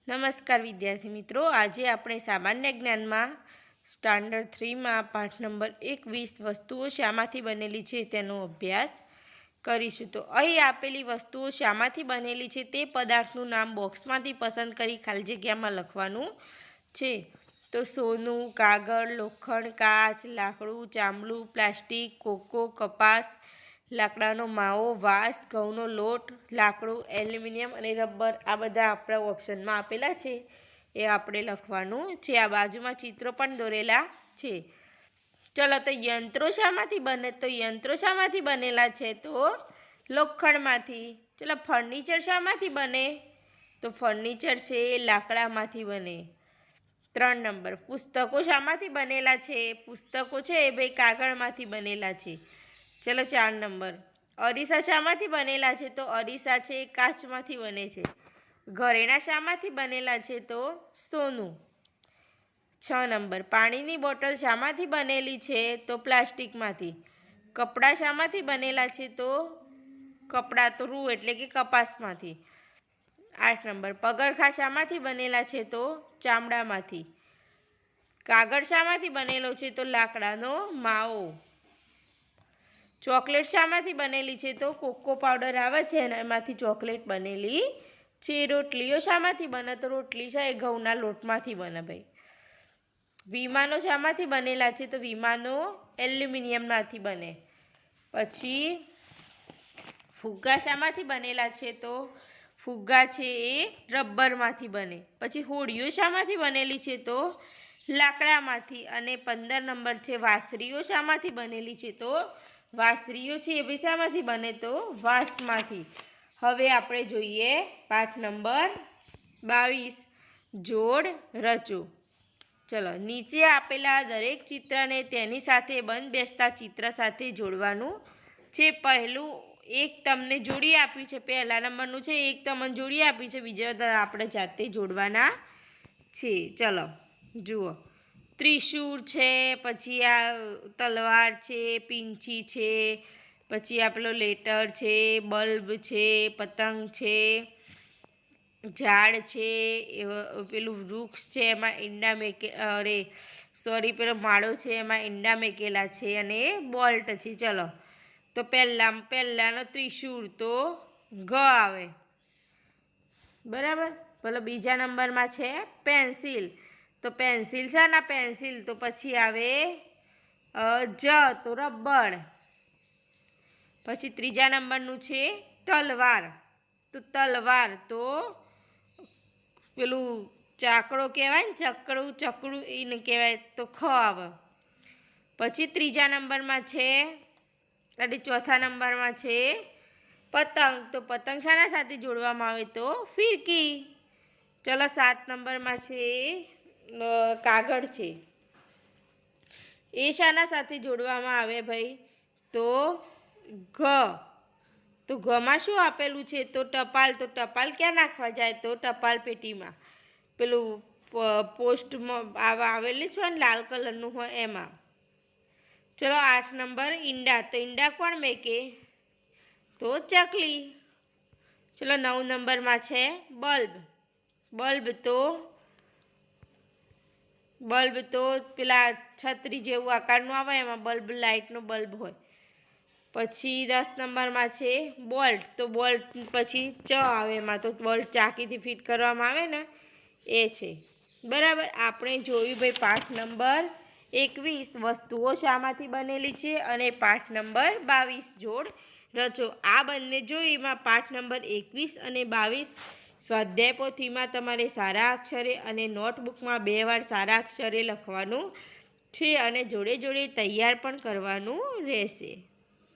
નમસ્કાર વિદ્યાર્થી મિત્રો, આજે આપણે સામાન્ય જ્ઞાનમાં સ્ટાન્ડર્ડ 3માં પાઠ નંબર 21 વસ્તુઓ શામાંથી બનેલી છે તેનો અભ્યાસ કરીશું। તો અહીં આપેલી વસ્તુઓ શામાંથી બનેલી છે તે પદાર્થનું નામ બોક્સમાંથી પસંદ કરી ખાલી જગ્યામાં લખવાનું છે। તો સોનું, કાગળ, લોખંડ, કાચ, લાકડું, ચામડું, પ્લાસ્ટિક, કોકો, કપાસ, લાકડાનો માવો, વાંસ, ઘઉંનો લોટ, લાકડું, એલ્યુમિનિયમ અને રબર આ બધા આપણા ઓપ્શનમાં આપેલા છે એ આપણે લખવાનું છે। આ બાજુમાં ચિત્રો પણ દોરેલા છે। ચલો, તો યંત્રો શામાંથી બને? તો યંત્રો શામાંથી બનેલા છે? તો લોખંડમાંથી। ચલો, ફર્નિચર શામાંથી બને? તો ફર્નિચર છે એ લાકડામાંથી બને। 3 નંબર, પુસ્તકો શામાંથી બનેલા છે? પુસ્તકો છે એ ભાઈ કાગળમાંથી બનેલા છે। ચલો 4 નંબર, અરીસા શામાંથી બનેલા છે? તો અરીસા છે એ કાચમાંથી બને છે। ઘરેણાં શામાંથી બનેલા છે? તો સોનું। 6 નંબર, પાણીની બોટલ શામાંથી બનેલી છે? તો પ્લાસ્ટિકમાંથી। કપડાં શામાંથી બનેલા છે? તો કપડાં તો રૂ એટલે કે કપાસમાંથી। 8 નંબર, પગરખાં શામાંથી બનેલા છે? તો ચામડામાંથી। કાગળ શામાંથી બનેલો છે? તો લાકડાનો માવો। ચોકલેટ શામાંથી બનેલી છે? તો કોકો પાવડર આવે છે એમાંથી ચોકલેટ બનેલી છે। રોટલીઓ શામાંથી બને? તો રોટલી છે એ ઘઉંના લોટમાંથી બને ભાઈ। વિમાનો શામાંથી બનેલા છે? તો વિમાનો એલ્યુમિનિયમમાંથી બને। પછી ફુગ્ગા શામાંથી બનેલા છે? તો ફુગ્ગા છે એ રબરમાંથી બને। પછી હોડીઓ શામાંથી બનેલી છે? તો લાકડામાંથી। અને 15 નંબર છે, વાંસળીઓ શામાંથી બનેલી છે? તો વાંસળીઓ છે એ બી શામાંથી બને? તો વાંસમાંથી। હવે આપણે જોઈએ પાઠ નંબર 22, જોડ રચો। ચલો, નીચે આપેલા દરેક ચિત્રને તેની સાથે બંધ બેસતા ચિત્ર સાથે જોડવાનું છે। પહેલું એક તમને જોડી આપ્યું છે, પહેલા નંબરનું છે એક તમને જોડી આપી છે, બીજા આપણે જાતે જોડવાના છે। ચલો જુઓ, ત્રિશૂળ છે, પછી આ તલવાર છે, પીંછી છે, પછી આ પેલો લેટર છે, બલ્બ છે, પતંગ છે, ઝાડ છે, પેલું વૃક્ષ છે એમાં ઈંડા પેલો માળો છે એમાં ઈંડા મેકેલા છે, અને બોલ્ટ છે। ચલો, તો પહેલાનો ત્રિશૂળ તો ઘ આવે, બરાબર। પેલો બીજા નંબરમાં છે પેન્સિલ, તો પેન્સિલ છે ને પેન્સિલ, તો પછી આવે જ તો રબર। પછી ત્રીજા નંબરનું છે તલવાર, તો તલવાર તો પેલું ચાકડો કહેવાય ને, ચકડું એને કહેવાય, તો ખ આવે। પછી ત્રીજા નંબરમાં છે ચોથા નંબરમાં છે પતંગ, તો પતંગ શાના સાથે જોડવામાં આવે? તો ફિરકી। ચલો 7 નંબરમાં છે કાગળ છે, એ શાના સાથે જોડવામાં આવે ભાઈ? તો ઘ, તો ઘમાં શું આપેલું છે? તો ટપાલ, તો ટપાલ ક્યાં નાખવા જાય? તો ટપાલ પેટીમાં, પેલું પોસ્ટમાં આવેલું છે ને લાલ કલરનું હોય એમાં। ચલો 8 નંબર ઈંડા, તો ઈંડા કોણ મેકે? તો ચકલી। ચલો 9 નંબરમાં છે બલ્બ તો પેલા છત્રી જેવું આકારનું આવે એમાં બલ્બ, લાઇટનો બલ્બ હોય। પછી 10 નંબરમાં છે બોલ્ટ, તો બોલ્ટ પછી ચ આવે એમાં, તો બોલ્ટ ચાકીથી ફિટ કરવામાં આવે ને એ છે, બરાબર। આપણે જોયું ભાઈ પાઠ નંબર 21 વસ્તુઓ શામાંથી બનેલી છે, અને પાઠ નંબર 22 જોડ રચો। આ બંને જોઈમાં પાઠ નંબર 21 અને 22 સ્વાધ્યાય પોથીમાં તમારે સારા અક્ષરે અને નોટબુકમાં 2 વાર સારા અક્ષરે લખવાનું છે, અને જોડે જોડે તૈયાર પણ કરવાનું રહેશે।